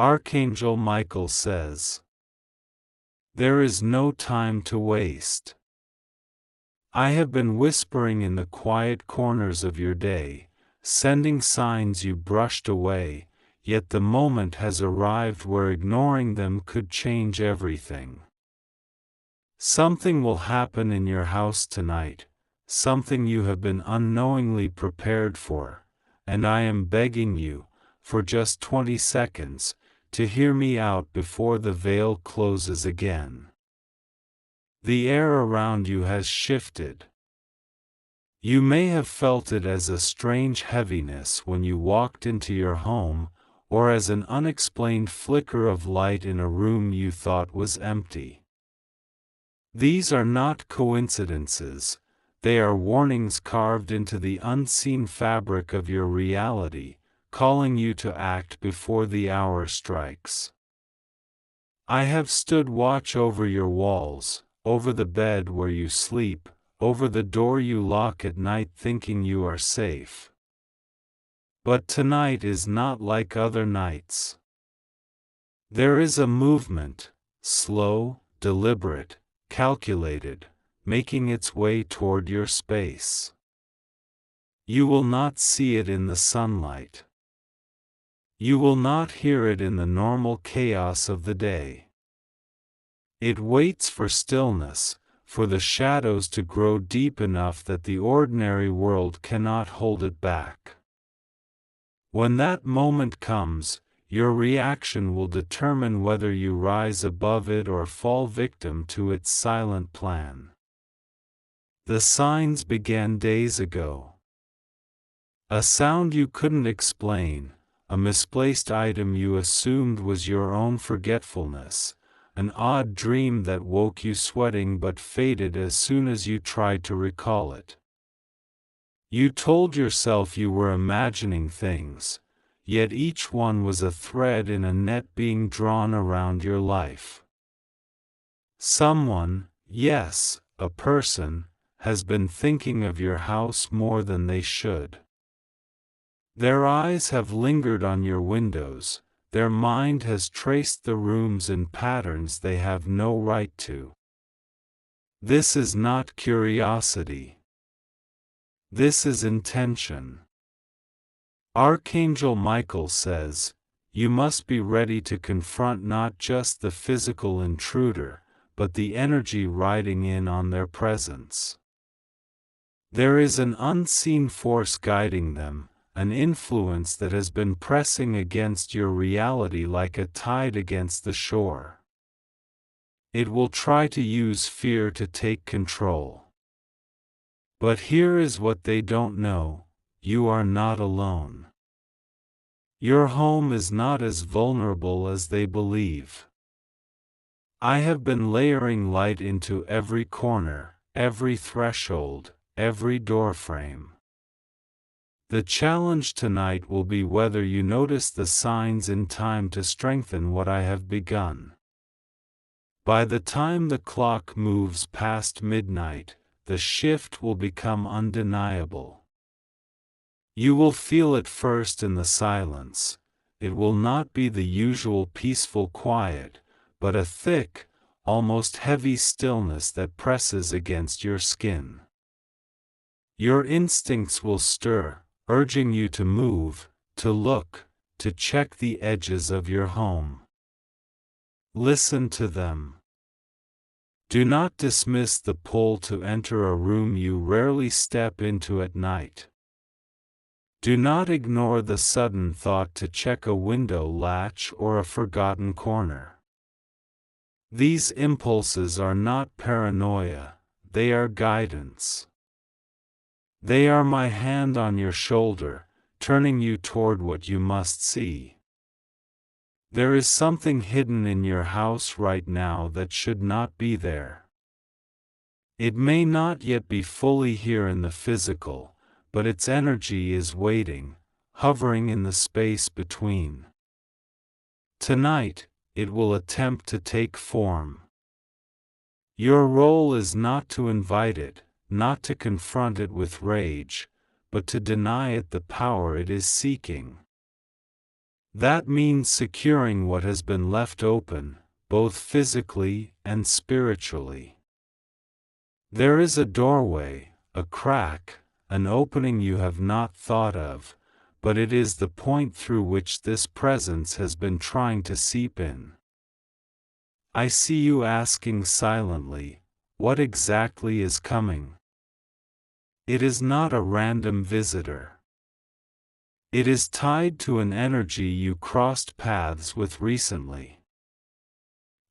Archangel Michael says, "There is no time to waste. I have been whispering in the quiet corners of your day, sending signs you brushed away, yet the moment has arrived where ignoring them could change everything. Something will happen in your house tonight, something you have been unknowingly prepared for, and I am begging you, for just 20 seconds, to hear me out before the veil closes again. The air around you has shifted. You may have felt it as a strange heaviness when you walked into your home, or as an unexplained flicker of light in a room you thought was empty. These are not coincidences, they are warnings carved into the unseen fabric of your reality, calling you to act before the hour strikes. I have stood watch over your walls, over the bed where you sleep, over the door you lock at night thinking you are safe. But tonight is not like other nights. There is a movement, slow, deliberate, calculated, making its way toward your space. You will not see it in the sunlight. You will not hear it in the normal chaos of the day. It waits for stillness, for the shadows to grow deep enough that the ordinary world cannot hold it back. When that moment comes, your reaction will determine whether you rise above it or fall victim to its silent plan. The signs began days ago. A sound you couldn't explain, a misplaced item you assumed was your own forgetfulness, an odd dream that woke you sweating but faded as soon as you tried to recall it. You told yourself you were imagining things, yet each one was a thread in a net being drawn around your life. Someone, yes, a person, has been thinking of your house more than they should. Their eyes have lingered on your windows, their mind has traced the rooms in patterns they have no right to. This is not curiosity. This is intention. Archangel Michael says, you must be ready to confront not just the physical intruder, but the energy riding in on their presence. There is an unseen force guiding them, an influence that has been pressing against your reality like a tide against the shore. It will try to use fear to take control. But here is what they don't know: you are not alone. Your home is not as vulnerable as they believe. I have been layering light into every corner, every threshold, every doorframe. The challenge tonight will be whether you notice the signs in time to strengthen what I have begun. By the time the clock moves past midnight, the shift will become undeniable. You will feel it first in the silence. It will not be the usual peaceful quiet, but a thick, almost heavy stillness that presses against your skin. Your instincts will stir, urging you to move, to look, to check the edges of your home. Listen to them. Do not dismiss the pull to enter a room you rarely step into at night. Do not ignore the sudden thought to check a window latch or a forgotten corner. These impulses are not paranoia, they are guidance. They are my hand on your shoulder, turning you toward what you must see. There is something hidden in your house right now that should not be there. It may not yet be fully here in the physical, but its energy is waiting, hovering in the space between. Tonight, it will attempt to take form. Your role is not to invite it, not to confront it with rage, but to deny it the power it is seeking. That means securing what has been left open, both physically and spiritually. There is a doorway, a crack, an opening you have not thought of, but it is the point through which this presence has been trying to seep in. I see you asking silently, what exactly is coming? It is not a random visitor. It is tied to an energy you crossed paths with recently.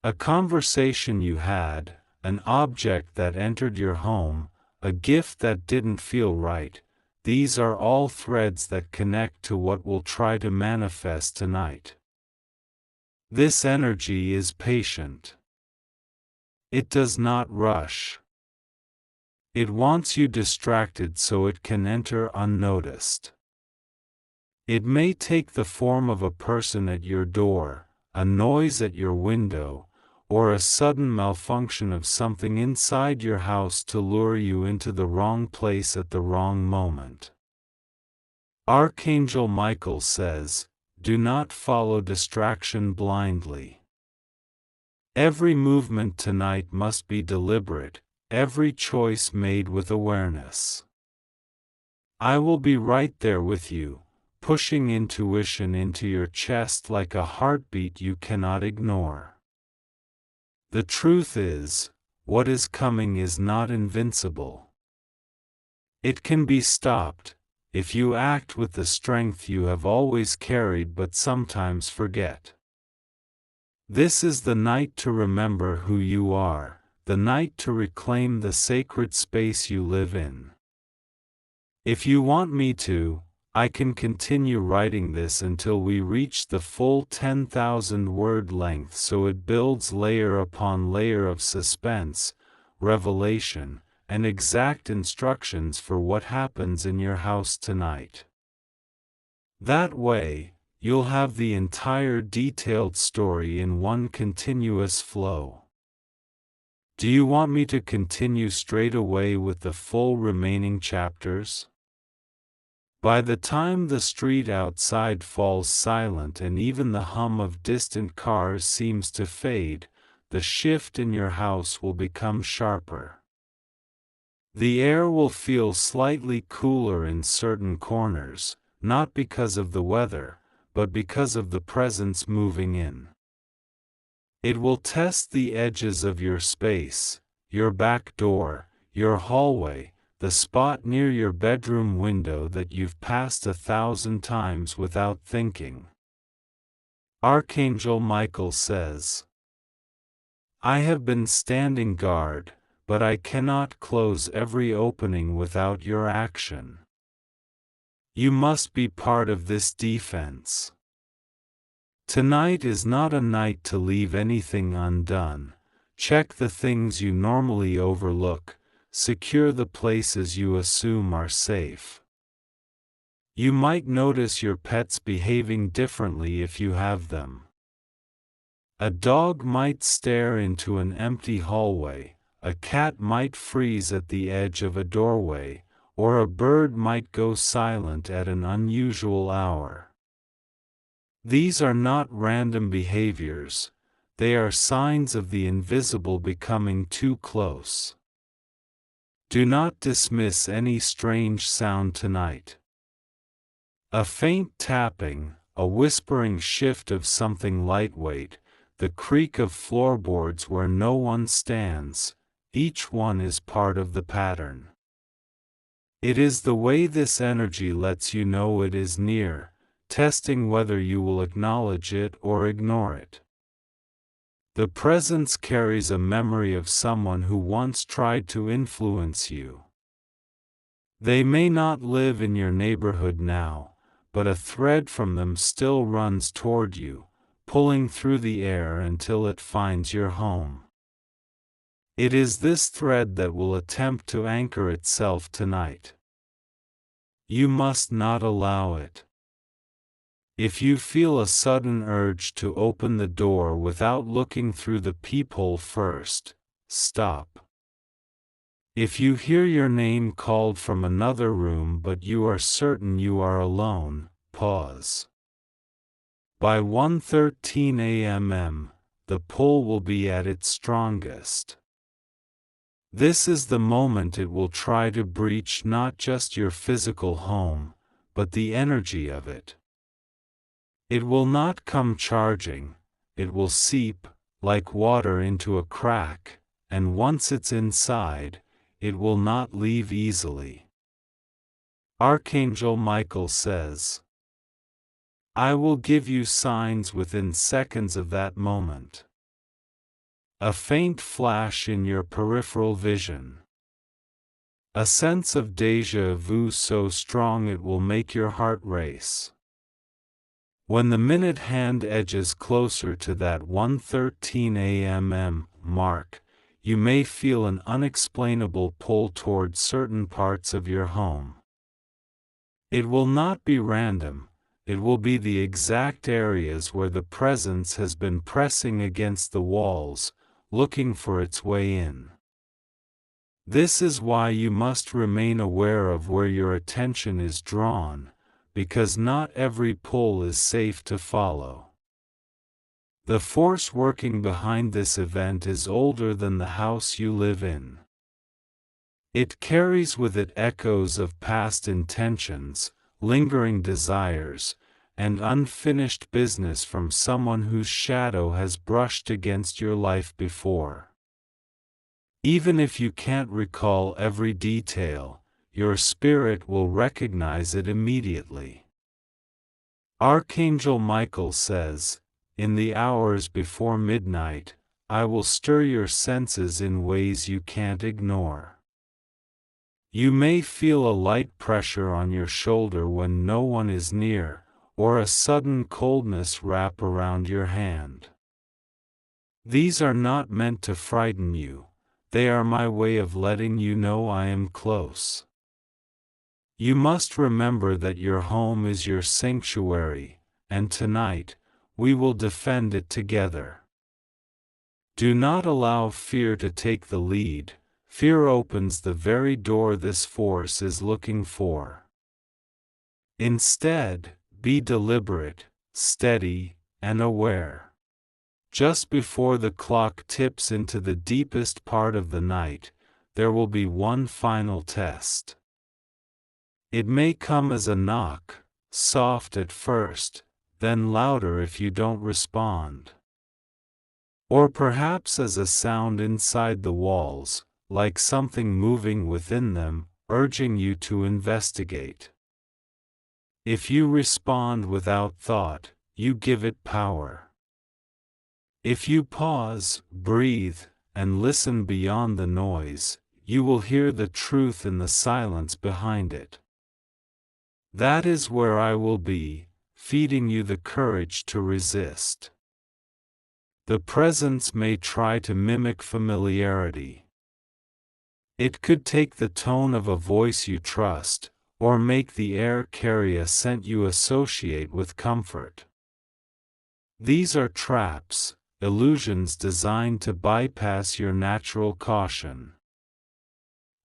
A conversation you had, an object that entered your home, a gift that didn't feel right. These are all threads that connect to what will try to manifest tonight. This energy is patient. It does not rush. It wants you distracted so it can enter unnoticed. It may take the form of a person at your door, a noise at your window, or a sudden malfunction of something inside your house to lure you into the wrong place at the wrong moment. Archangel Michael says, do not follow distraction blindly. Every movement tonight must be deliberate, every choice made with awareness. I will be right there with you, pushing intuition into your chest like a heartbeat you cannot ignore. The truth is, what is coming is not invincible. It can be stopped, if you act with the strength you have always carried but sometimes forget. This is the night to remember who you are, the night to reclaim the sacred space you live in. If you want me to, I can continue writing this until we reach the full 10,000 word length so it builds layer upon layer of suspense, revelation, and exact instructions for what happens in your house tonight. That way, you'll have the entire detailed story in one continuous flow. Do you want me to continue straight away with the full remaining chapters? By the time the street outside falls silent and even the hum of distant cars seems to fade, the shift in your house will become sharper. The air will feel slightly cooler in certain corners, not because of the weather, but because of the presence moving in. It will test the edges of your space, your back door, your hallway, the spot near your bedroom window that you've passed 1,000 times without thinking. Archangel Michael says, I have been standing guard, but I cannot close every opening without your action. You must be part of this defense. Tonight is not a night to leave anything undone. Check the things you normally overlook. Secure the places you assume are safe. You might notice your pets behaving differently if you have them. A dog might stare into an empty hallway, a cat might freeze at the edge of a doorway, or a bird might go silent at an unusual hour. These are not random behaviors, they are signs of the invisible becoming too close. Do not dismiss any strange sound tonight. A faint tapping, a whispering shift of something lightweight, the creak of floorboards where no one stands, each one is part of the pattern. It is the way this energy lets you know it is near, testing whether you will acknowledge it or ignore it. The presence carries a memory of someone who once tried to influence you. They may not live in your neighborhood now, but a thread from them still runs toward you, pulling through the air until it finds your home. It is this thread that will attempt to anchor itself tonight. You must not allow it. If you feel a sudden urge to open the door without looking through the peephole first, stop. If you hear your name called from another room but you are certain you are alone, pause. By 1:13 a.m., the pull will be at its strongest. This is the moment it will try to breach not just your physical home, but the energy of it. It will not come charging, it will seep, like water into a crack, and once it's inside, it will not leave easily. Archangel Michael says, I will give you signs within seconds of that moment. A faint flash in your peripheral vision. A sense of déjà vu so strong it will make your heart race. When the minute hand edges closer to that 1:13 a.m. mark, you may feel an unexplainable pull toward certain parts of your home. It will not be random, it will be the exact areas where the presence has been pressing against the walls, looking for its way in. This is why you must remain aware of where your attention is drawn, because not every pull is safe to follow. The force working behind this event is older than the house you live in. It carries with it echoes of past intentions, lingering desires, and unfinished business from someone whose shadow has brushed against your life before. Even if you can't recall every detail, your spirit will recognize it immediately. Archangel Michael says, in the hours before midnight, I will stir your senses in ways you can't ignore. You may feel a light pressure on your shoulder when no one is near, or a sudden coldness wrap around your hand. These are not meant to frighten you, they are my way of letting you know I am close. You must remember that your home is your sanctuary, and tonight, we will defend it together. Do not allow fear to take the lead. Fear opens the very door this force is looking for. Instead, be deliberate, steady, and aware. Just before the clock tips into the deepest part of the night, there will be one final test. It may come as a knock, soft at first, then louder if you don't respond. Or perhaps as a sound inside the walls, like something moving within them, urging you to investigate. If you respond without thought, you give it power. If you pause, breathe, and listen beyond the noise, you will hear the truth in the silence behind it. That is where I will be, feeding you the courage to resist. The presence may try to mimic familiarity. It could take the tone of a voice you trust, or make the air carry a scent you associate with comfort. These are traps, illusions designed to bypass your natural caution.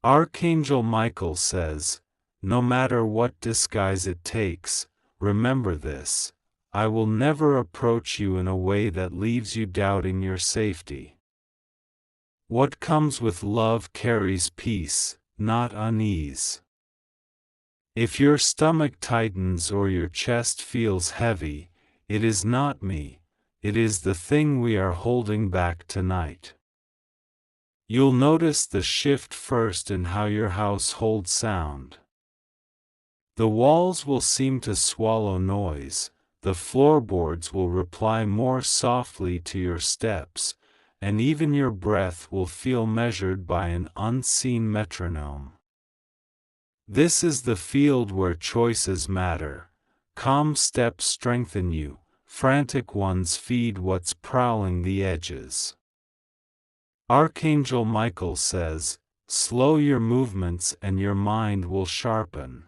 Archangel Michael says, no matter what disguise it takes, remember this, I will never approach you in a way that leaves you doubting your safety. What comes with love carries peace, not unease. If your stomach tightens or your chest feels heavy, it is not me, it is the thing we are holding back tonight. You'll notice the shift first in how your house holds sound. The walls will seem to swallow noise, the floorboards will reply more softly to your steps, and even your breath will feel measured by an unseen metronome. This is the field where choices matter. Calm steps strengthen you, frantic ones feed what's prowling the edges. Archangel Michael says, slow your movements and your mind will sharpen.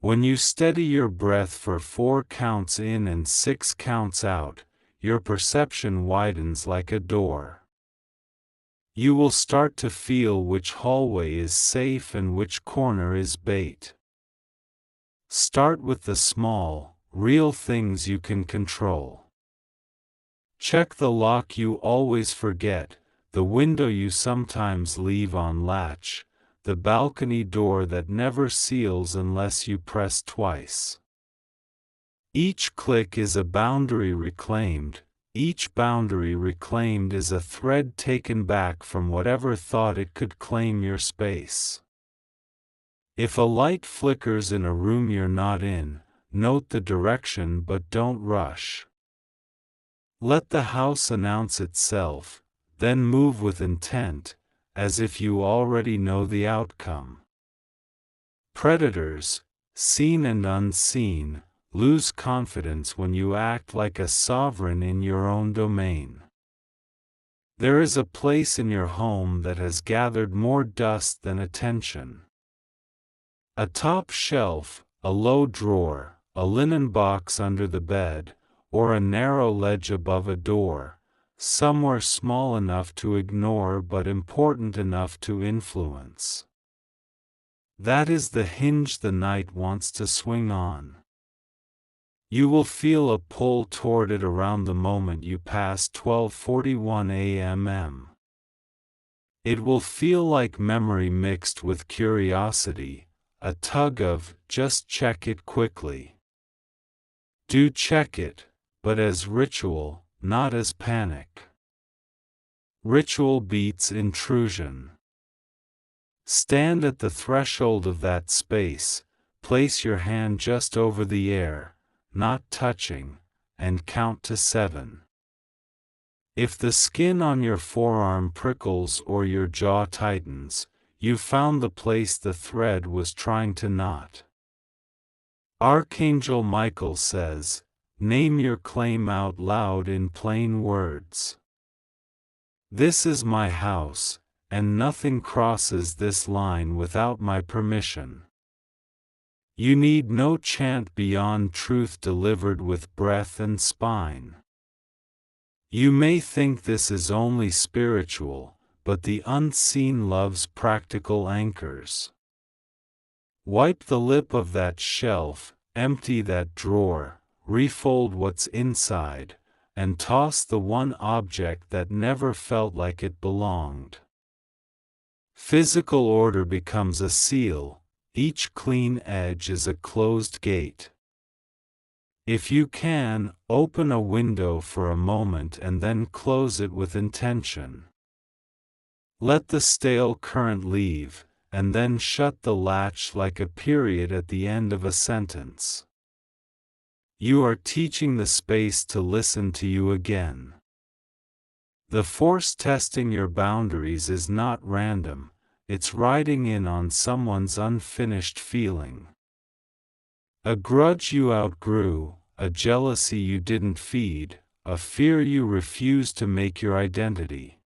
When you steady your breath for 4 counts in and 6 counts out, your perception widens like a door. You will start to feel which hallway is safe and which corner is bait. Start with the small, real things you can control. Check the lock you always forget, the window you sometimes leave on latch, the balcony door that never seals unless you press twice. Each click is a boundary reclaimed. Each boundary reclaimed is a thread taken back from whatever thought it could claim your space. If a light flickers in a room you're not in, note the direction but don't rush. Let the house announce itself, then move with intent, as if you already know the outcome. Predators, seen and unseen, lose confidence when you act like a sovereign in your own domain. There is a place in your home that has gathered more dust than attention. A top shelf, a low drawer, a linen box under the bed, or a narrow ledge above a door, somewhere small enough to ignore but important enough to influence. That is the hinge the night wants to swing on. You will feel a pull toward it around the moment you pass 12:41 a.m. It will feel like memory mixed with curiosity, a tug of, just check it quickly. Do check it, but as ritual, not as panic. Ritual beats intrusion. Stand at the threshold of that space, place your hand just over the air, not touching, and count to 7. If the skin on your forearm prickles or your jaw tightens, you've found the place the thread was trying to knot. Archangel Michael says, name your claim out loud in plain words. This is my house, and nothing crosses this line without my permission. You need no chant beyond truth delivered with breath and spine. You may think this is only spiritual, but the unseen loves practical anchors. Wipe the lip of that shelf, empty that drawer, refold what's inside, and toss the one object that never felt like it belonged. Physical order becomes a seal. Each clean edge is a closed gate. If you can, open a window for a moment and then close it with intention. Let the stale current leave, and then shut the latch like a period at the end of a sentence. You are teaching the space to listen to you again. The force testing your boundaries is not random. It's riding in on someone's unfinished feeling. A grudge you outgrew, a jealousy you didn't feed, a fear you refused to make your identity.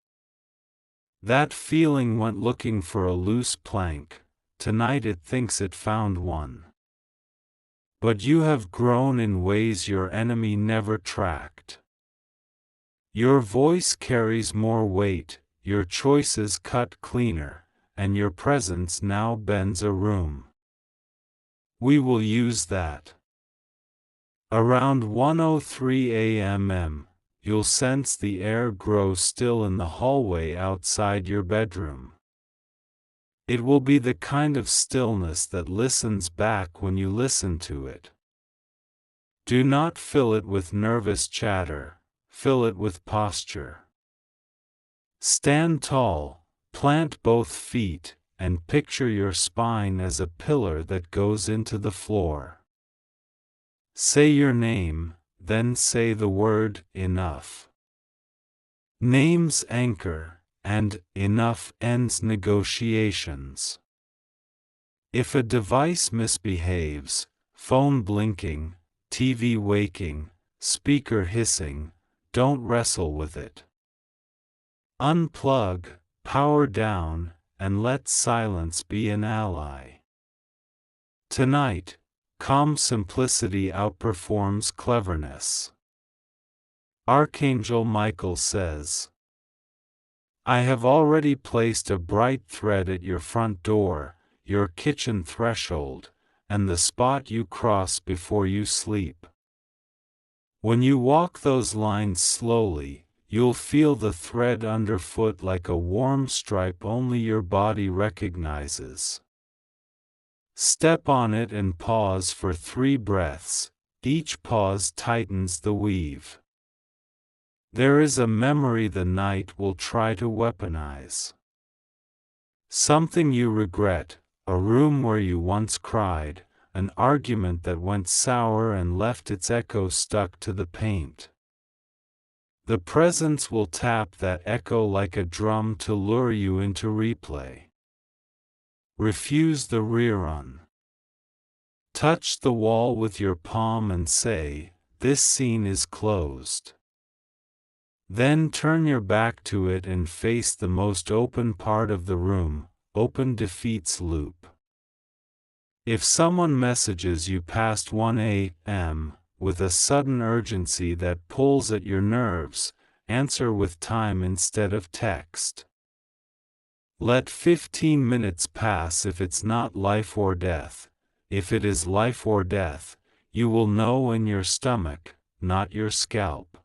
That feeling went looking for a loose plank. Tonight it thinks it found one. But you have grown in ways your enemy never tracked. Your voice carries more weight, your choices cut cleaner, and your presence now bends a room. We will use that. Around 1:03 a.m., you'll sense the air grow still in the hallway outside your bedroom. It will be the kind of stillness that listens back when you listen to it. Do not fill it with nervous chatter, fill it with posture. Stand tall. Plant both feet, and picture your spine as a pillar that goes into the floor. Say your name, then say the word, enough. Names anchor, and enough ends negotiations. If a device misbehaves, phone blinking, TV waking, speaker hissing, don't wrestle with it. Unplug, power down, and let silence be an ally. Tonight, calm simplicity outperforms cleverness. Archangel Michael says, I have already placed a bright thread at your front door, your kitchen threshold, and the spot you cross before you sleep. When you walk those lines slowly, you'll feel the thread underfoot like a warm stripe only your body recognizes. Step on it and pause for 3 breaths. Each pause tightens the weave. There is a memory the night will try to weaponize. Something you regret, a room where you once cried, an argument that went sour and left its echo stuck to the paint. The presence will tap that echo like a drum to lure you into replay. Refuse the rerun. Touch the wall with your palm and say, "This scene is closed." Then turn your back to it and face the most open part of the room. Open defeats loop. If someone messages you past 1 a.m., with a sudden urgency that pulls at your nerves, answer with time instead of text. Let 15 minutes pass if it's not life or death. If it is life or death, you will know in your stomach, not your scalp.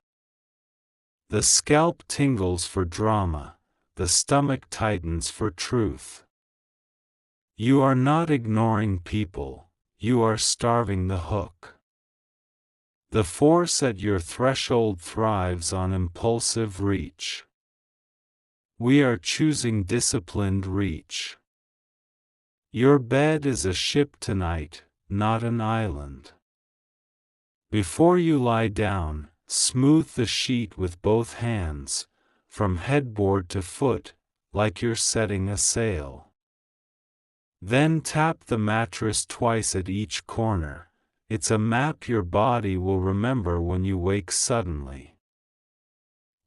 The scalp tingles for drama, the stomach tightens for truth. You are not ignoring people, you are starving the hook. The force at your threshold thrives on impulsive reach. We are choosing disciplined reach. Your bed is a ship tonight, not an island. Before you lie down, smooth the sheet with both hands, from headboard to foot, like you're setting a sail. Then tap the mattress twice at each corner. It's a map your body will remember when you wake suddenly.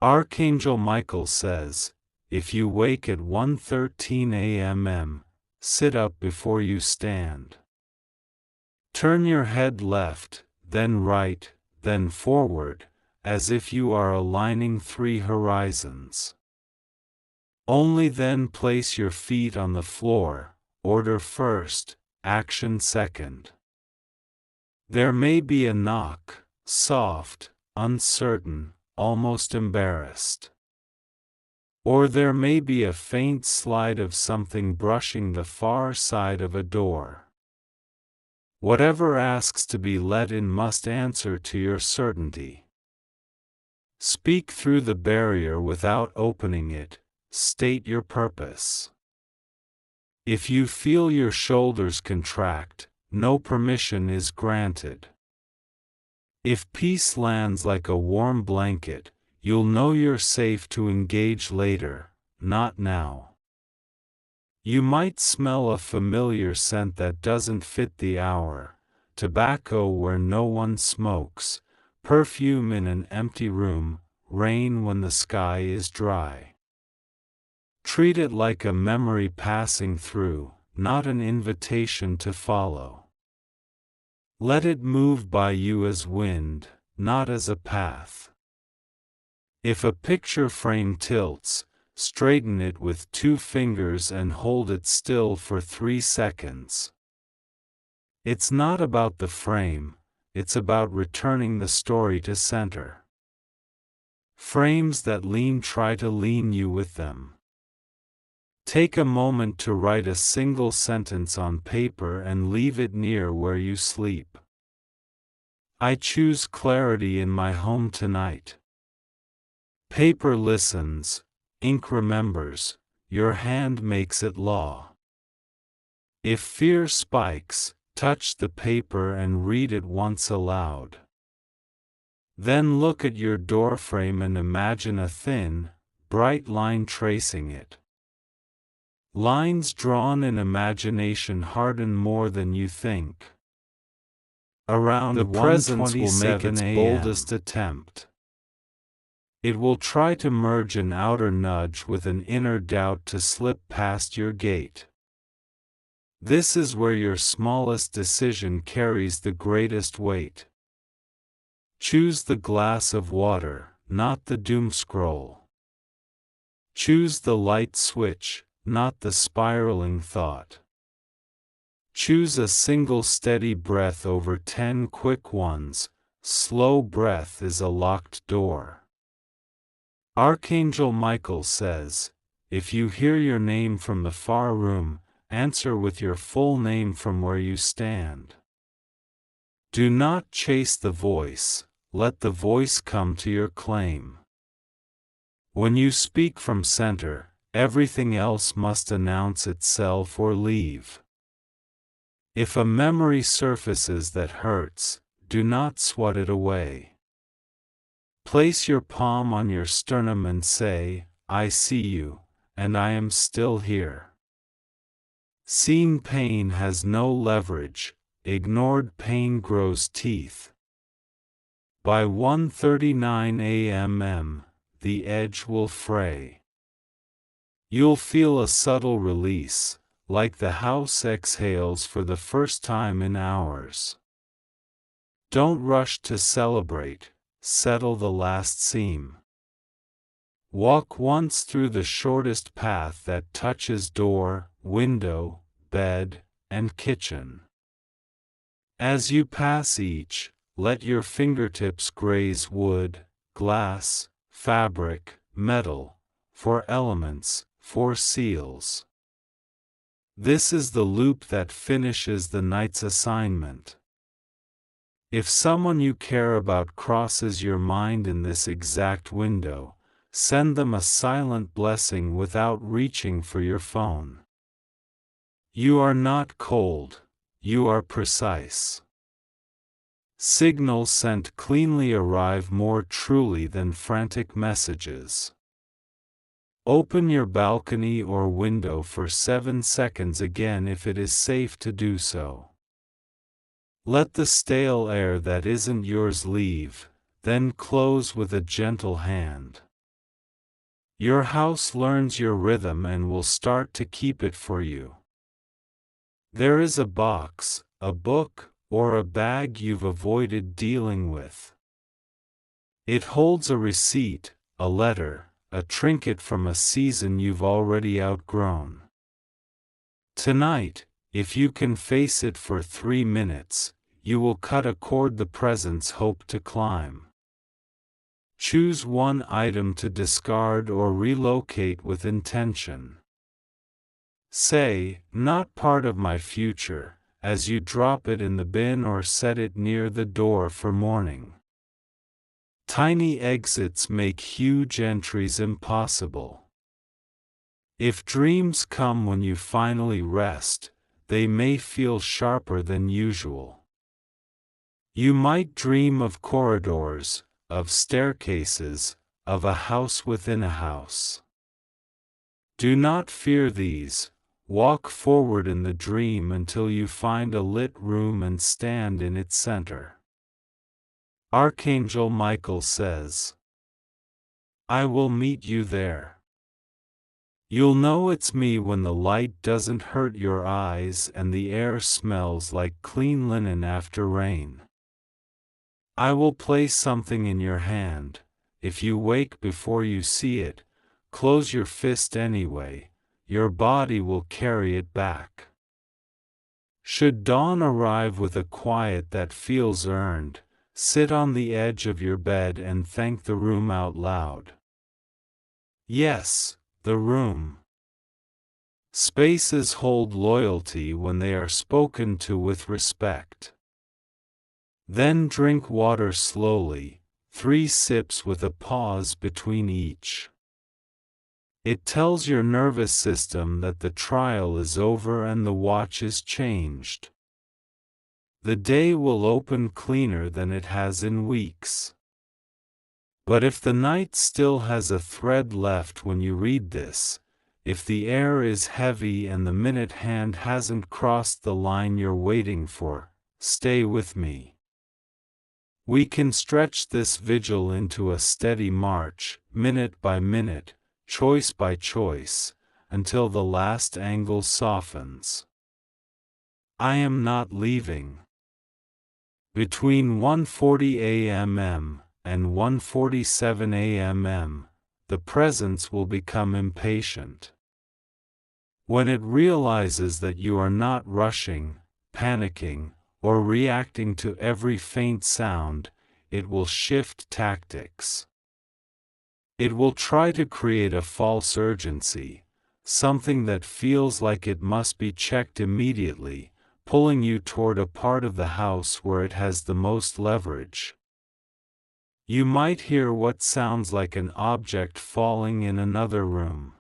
Archangel Michael says, if you wake at 1:13 a.m., sit up before you stand. Turn your head left, then right, then forward, as if you are aligning 3 horizons. Only then place your feet on the floor, order first, action second. There may be a knock, soft, uncertain, almost embarrassed. Or there may be a faint slide of something brushing the far side of a door. Whatever asks to be let in must answer to your certainty. Speak through the barrier without opening it, state your purpose. If you feel your shoulders contract, no permission is granted. If peace lands like a warm blanket, you'll know you're safe to engage later, not now. You might smell a familiar scent that doesn't fit the hour, tobacco where no one smokes, perfume in an empty room, rain when the sky is dry. Treat it like a memory passing through, not an invitation to follow. Let it move by you as wind, not as a path. If a picture frame tilts, straighten it with 2 fingers and hold it still for 3 seconds. It's not about the frame, it's about returning the story to center. Frames that lean try to lean you with them. Take a moment to write a single sentence on paper and leave it near where you sleep. I choose clarity in my home tonight. Paper listens, ink remembers, your hand makes it law. If fear spikes, touch the paper and read it once aloud. Then look at your doorframe and imagine a thin, bright line tracing it. Lines drawn in imagination harden more than you think. Around the presence will make its boldest attempt. It will try to merge an outer nudge with an inner doubt to slip past your gate. This is where your smallest decision carries the greatest weight. Choose the glass of water, not the doom scroll. Choose the light switch, not the spiraling thought. Choose a single steady breath over 10 quick ones. Slow breath is a locked door. Archangel Michael says, if you hear your name from the far room, answer with your full name from where you stand. Do not chase the voice, let the voice come to your claim. When you speak from center, everything else must announce itself or leave. If a memory surfaces that hurts, do not swat it away. Place your palm on your sternum and say, I see you, and I am still here. Seen pain has no leverage, ignored pain grows teeth. By 1:39 a.m. the edge will fray. You'll feel a subtle release, like the house exhales for the first time in hours. Don't rush to celebrate, settle the last seam. Walk once through the shortest path that touches door, window, bed, and kitchen. As you pass each, let your fingertips graze wood, glass, fabric, metal, 4 elements, 4 seals. This is the loop that finishes the night's assignment. If someone you care about crosses your mind in this exact window, send them a silent blessing without reaching for your phone. You are not cold, you are precise. Signals sent cleanly arrive more truly than frantic messages. Open your balcony or window for 7 seconds again if it is safe to do so. Let the stale air that isn't yours leave, then close with a gentle hand. Your house learns your rhythm and will start to keep it for you. There is a box, a book, or a bag you've avoided dealing with. It holds a receipt, a letter, a trinket from a season you've already outgrown. Tonight, if you can face it for 3 minutes, you will cut a cord the presents hope to climb. Choose one item to discard or relocate with intention. Say, not part of my future, as you drop it in the bin or set it near the door for morning. Tiny exits make huge entries impossible. If dreams come when you finally rest, they may feel sharper than usual. You might dream of corridors, of staircases, of a house within a house. Do not fear these. Walk forward in the dream until you find a lit room and stand in its center. Archangel Michael says, I will meet you there. You'll know it's me when the light doesn't hurt your eyes and the air smells like clean linen after rain. I will place something in your hand. If you wake before you see it, close your fist anyway. Your body will carry it back. Should dawn arrive with a quiet that feels earned, sit on the edge of your bed and thank the room out loud. Yes, the room. Spaces hold loyalty when they are spoken to with respect. Then drink water slowly, 3 sips with a pause between each. It tells your nervous system that the trial is over and the watch is changed. The day will open cleaner than it has in weeks. But if the night still has a thread left when you read this, if the air is heavy and the minute hand hasn't crossed the line you're waiting for, stay with me. We can stretch this vigil into a steady march, minute by minute, choice by choice, until the last angle softens. I am not leaving. Between 1:40 a.m. and 1:47 a.m., the presence will become impatient. When it realizes that you are not rushing, panicking, or reacting to every faint sound, it will shift tactics. It will try to create a false urgency, something that feels like it must be checked immediately, pulling you toward a part of the house where it has the most leverage. You might hear what sounds like an object falling in another room.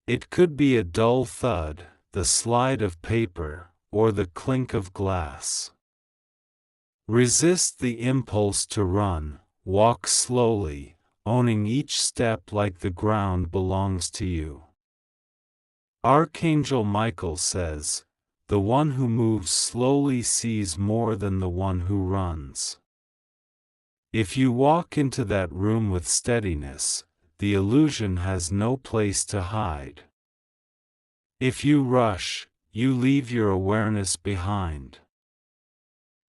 It could be a dull thud, the slide of paper, or the clink of glass. Resist the impulse to run, walk slowly, owning each step like the ground belongs to you. Archangel Michael says, "The one who moves slowly sees more than the one who runs." If you walk into that room with steadiness, the illusion has no place to hide. If you rush, you leave your awareness behind.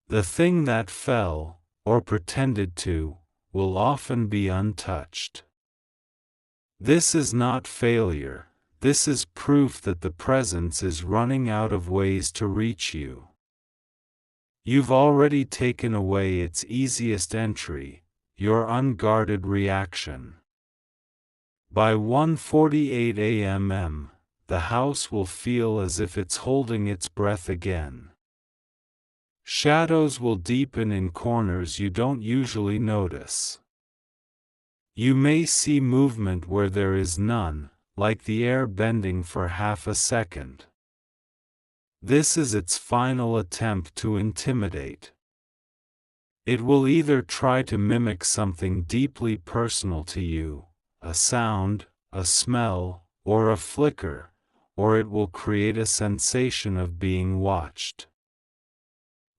The thing that fell, or pretended to, will often be untouched. This is not failure, this is proof that the presence is running out of ways to reach you. You've already taken away its easiest entry, your unguarded reaction. By 1:48 a.m., the house will feel as if it's holding its breath again. Shadows will deepen in corners you don't usually notice. You may see movement where there is none, like the air bending for half a second. This is its final attempt to intimidate. It will either try to mimic something deeply personal to you, a sound, a smell, or a flicker, or it will create a sensation of being watched.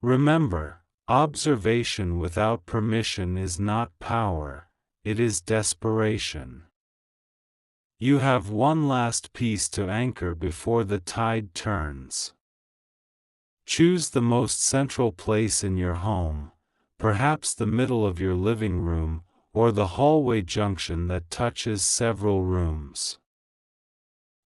Remember, observation without permission is not power, it is desperation. You have one last piece to anchor before the tide turns. Choose the most central place in your home, perhaps the middle of your living room, or the hallway junction that touches several rooms.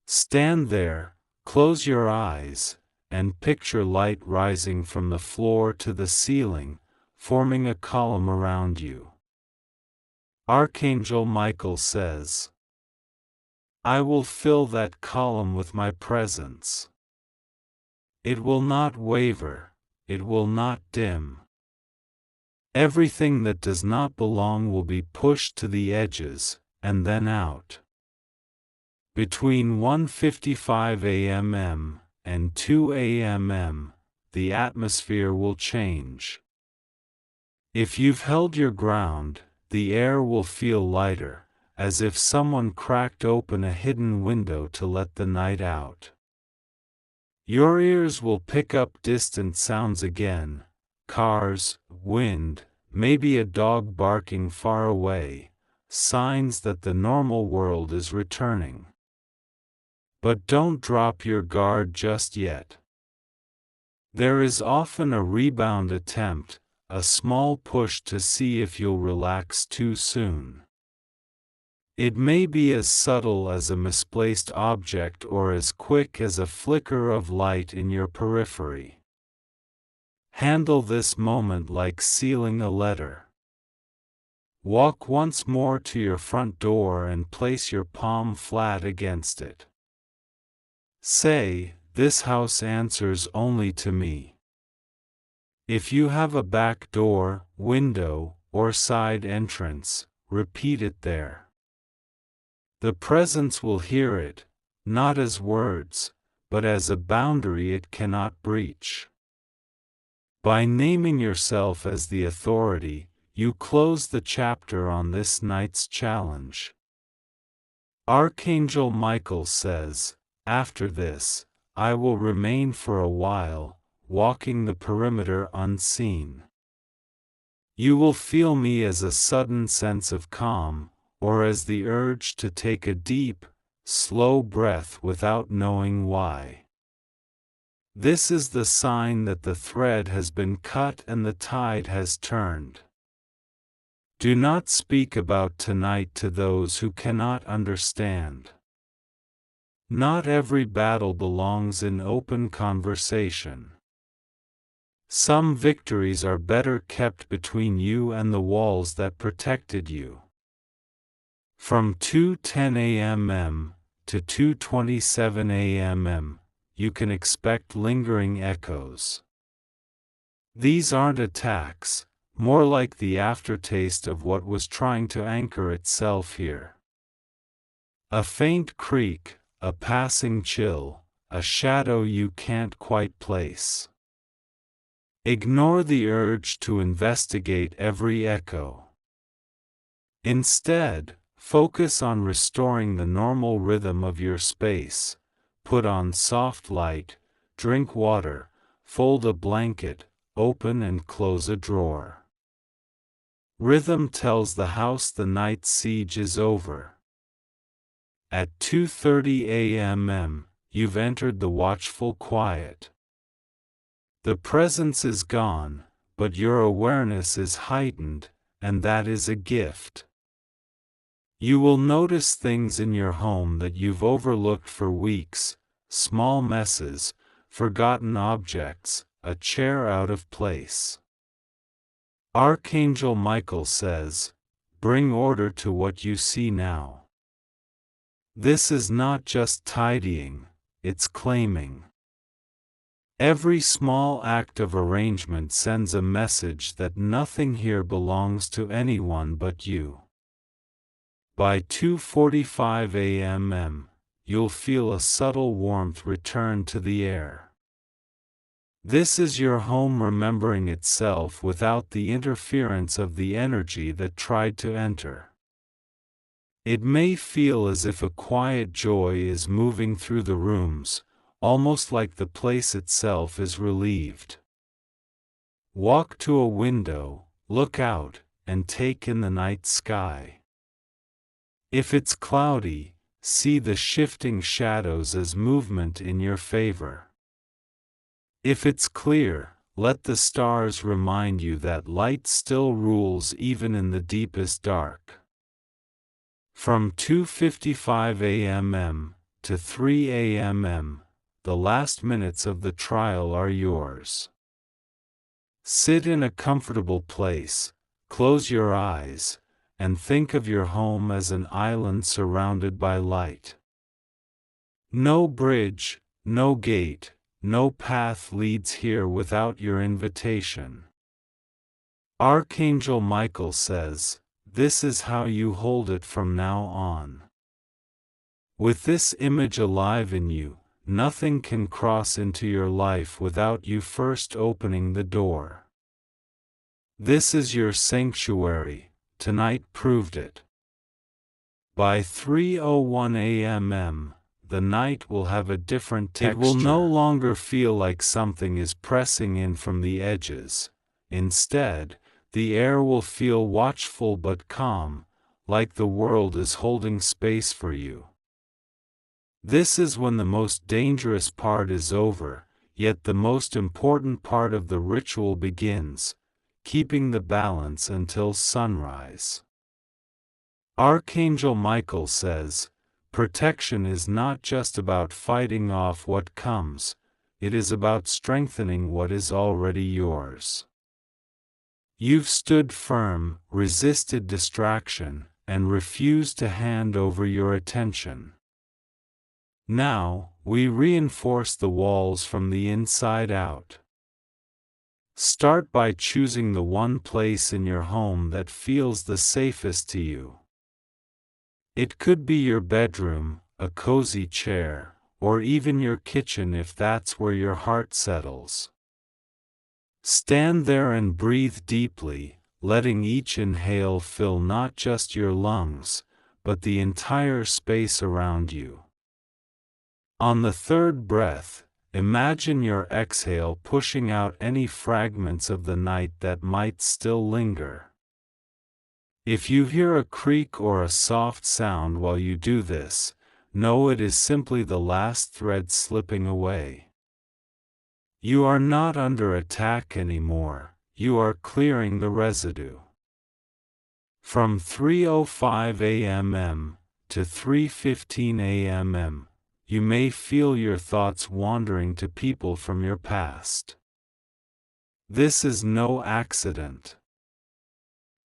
Stand there, close your eyes, and picture light rising from the floor to the ceiling, forming a column around you. Archangel Michael says, "I will fill that column with my presence. It will not waver, it will not dim. Everything that does not belong will be pushed to the edges, and then out." Between 1:55 a.m. and 2 a.m., the atmosphere will change. If you've held your ground, the air will feel lighter, as if someone cracked open a hidden window to let the night out. Your ears will pick up distant sounds again, cars, wind, maybe a dog barking far away, signs that the normal world is returning. But don't drop your guard just yet. There is often a rebound attempt, a small push to see if you'll relax too soon. It may be as subtle as a misplaced object or as quick as a flicker of light in your periphery. Handle this moment like sealing a letter. Walk once more to your front door and place your palm flat against it. Say, "This house answers only to me." If you have a back door, window, or side entrance, repeat it there. The presence will hear it, not as words, but as a boundary it cannot breach. By naming yourself as the authority, you close the chapter on this night's challenge. Archangel Michael says, "After this, I will remain for a while, walking the perimeter unseen. You will feel me as a sudden sense of calm, or as the urge to take a deep, slow breath without knowing why. This is the sign that the thread has been cut and the tide has turned. Do not speak about tonight to those who cannot understand. Not every battle belongs in open conversation. Some victories are better kept between you and the walls that protected you. From 2:10 a.m. to 2:27 a.m., you can expect lingering echoes. These aren't attacks, more like the aftertaste of what was trying to anchor itself here. A faint creak, a passing chill, a shadow you can't quite place. Ignore the urge to investigate every echo. Instead, focus on restoring the normal rhythm of your space. Put on soft light, drink water, fold a blanket, open and close a drawer. Rhythm tells the house the night siege is over. At 2:30 a.m., you've entered the watchful quiet. The presence is gone, but your awareness is heightened, and that is a gift. You will notice things in your home that you've overlooked for weeks, small messes, forgotten objects, a chair out of place. Archangel Michael says, "Bring order to what you see now." This is not just tidying, it's claiming. Every small act of arrangement sends a message that nothing here belongs to anyone but you. By 2:45 a.m., you'll feel a subtle warmth return to the air. This is your home remembering itself without the interference of the energy that tried to enter. It may feel as if a quiet joy is moving through the rooms, almost like the place itself is relieved. Walk to a window, look out, and take in the night sky. If it's cloudy, see the shifting shadows as movement in your favor. If it's clear, let the stars remind you that light still rules even in the deepest dark. From 2:55 a.m. to 3 a.m., the last minutes of the trial are yours. Sit in a comfortable place, close your eyes, and think of your home as an island surrounded by light. No bridge, no gate, no path leads here without your invitation. Archangel Michael says, "This is how you hold it from now on." With this image alive in you, nothing can cross into your life without you first opening the door. This is your sanctuary. Tonight proved it. By 3:01 a.m., the night will have a different texture. It will no longer feel like something is pressing in from the edges. Instead, the air will feel watchful but calm, like the world is holding space for you. This is when the most dangerous part is over, yet the most important part of the ritual begins, keeping the balance until sunrise. Archangel Michael says, protection is not just about fighting off what comes, it is about strengthening what is already yours. You've stood firm, resisted distraction, and refused to hand over your attention. Now, we reinforce the walls from the inside out. Start by choosing the one place in your home that feels the safest to you. It could be your bedroom, a cozy chair, or even your kitchen if that's where your heart settles. Stand there and breathe deeply, letting each inhale fill not just your lungs, but the entire space around you. On the third breath, imagine your exhale pushing out any fragments of the night that might still linger. If you hear a creak or a soft sound while you do this, know it is simply the last thread slipping away. You are not under attack anymore, you are clearing the residue. From 3:05 a.m. to 3:15 a.m., you may feel your thoughts wandering to people from your past. This is no accident.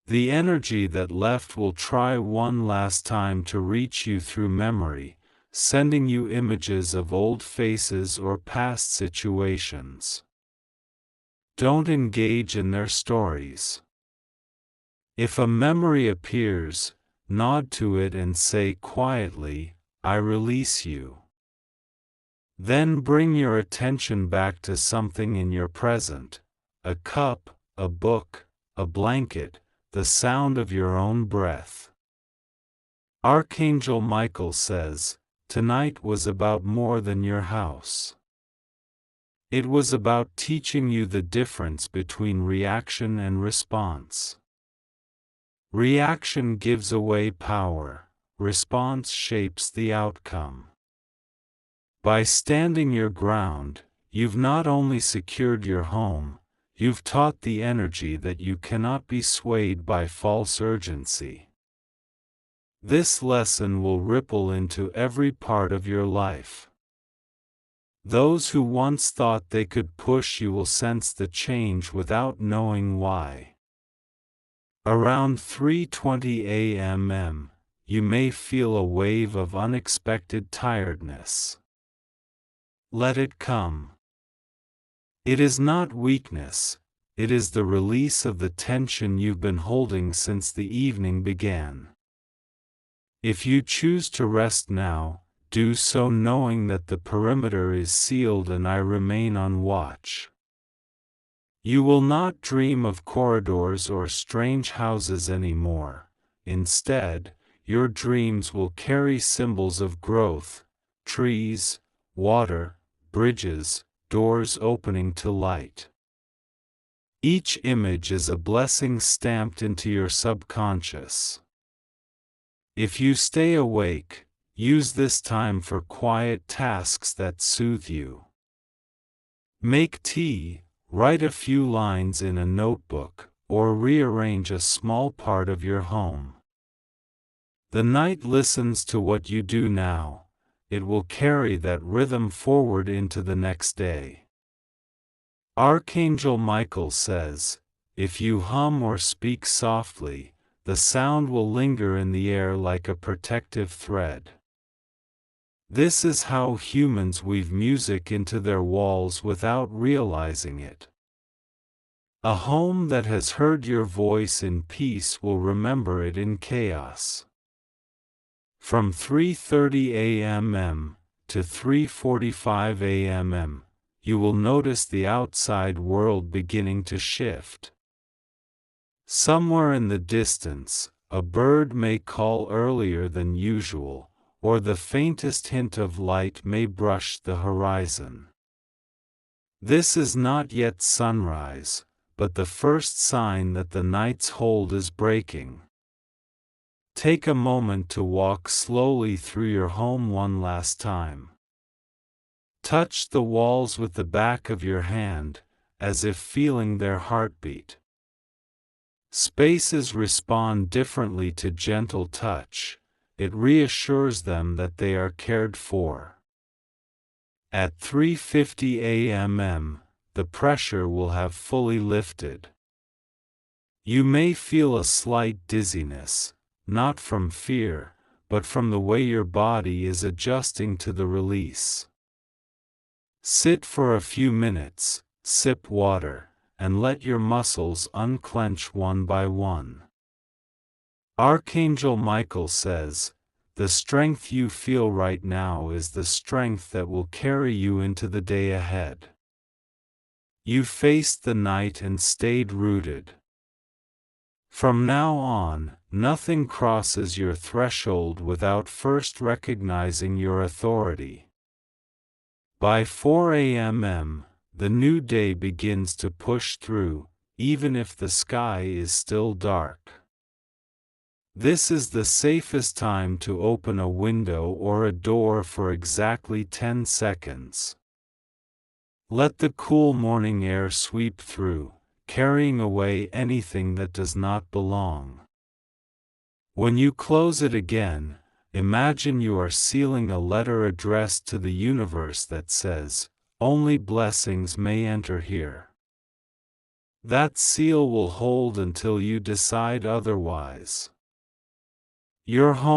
The energy that left will try one last time to reach you through memory, sending you images of old faces or past situations. Don't engage in their stories. If a memory appears, nod to it and say quietly, "I release you." Then bring your attention back to something in your present: a cup, a book, a blanket, the sound of your own breath. Archangel Michael says, tonight was about more than your house. It was about teaching you the difference between reaction and response. Reaction gives away power, response shapes the outcome. By standing your ground, you've not only secured your home, you've taught the energy that you cannot be swayed by false urgency. This lesson will ripple into every part of your life. Those who once thought they could push you will sense the change without knowing why. Around 3:20 a.m., you may feel a wave of unexpected tiredness. Let it come. It is not weakness, it is the release of the tension you've been holding since the evening began. If you choose to rest now, do so knowing that the perimeter is sealed and I remain on watch. You will not dream of corridors or strange houses anymore. Instead, your dreams will carry symbols of growth: trees, water, bridges, doors opening to light. Each image is a blessing stamped into your subconscious. If you stay awake, use this time for quiet tasks that soothe you. Make tea, write a few lines in a notebook, or rearrange a small part of your home. The night listens to what you do now. It will carry that rhythm forward into the next day. Archangel Michael says, if you hum or speak softly, the sound will linger in the air like a protective thread. This is how humans weave music into their walls without realizing it. A home that has heard your voice in peace will remember it in chaos. From 3:30 a.m. to 3:45 a.m., you will notice the outside world beginning to shift. Somewhere in the distance, a bird may call earlier than usual, or the faintest hint of light may brush the horizon. This is not yet sunrise, but the first sign that the night's hold is breaking. Take a moment to walk slowly through your home one last time. Touch the walls with the back of your hand, as if feeling their heartbeat. Spaces respond differently to gentle touch. It reassures them that they are cared for. At 3:50 a.m., the pressure will have fully lifted. You may feel a slight dizziness, not from fear, but from the way your body is adjusting to the release. Sit for a few minutes, sip water, and let your muscles unclench one by one. Archangel Michael says, the strength you feel right now is the strength that will carry you into the day ahead. You faced the night and stayed rooted. From now on, nothing crosses your threshold without first recognizing your authority. By 4 a.m., the new day begins to push through, even if the sky is still dark. This is the safest time to open a window or a door for exactly 10 seconds. Let the cool morning air sweep through, carrying away anything that does not belong. When you close it again, imagine you are sealing a letter addressed to the universe that says, "Only blessings may enter here." That seal will hold until you decide otherwise. Your home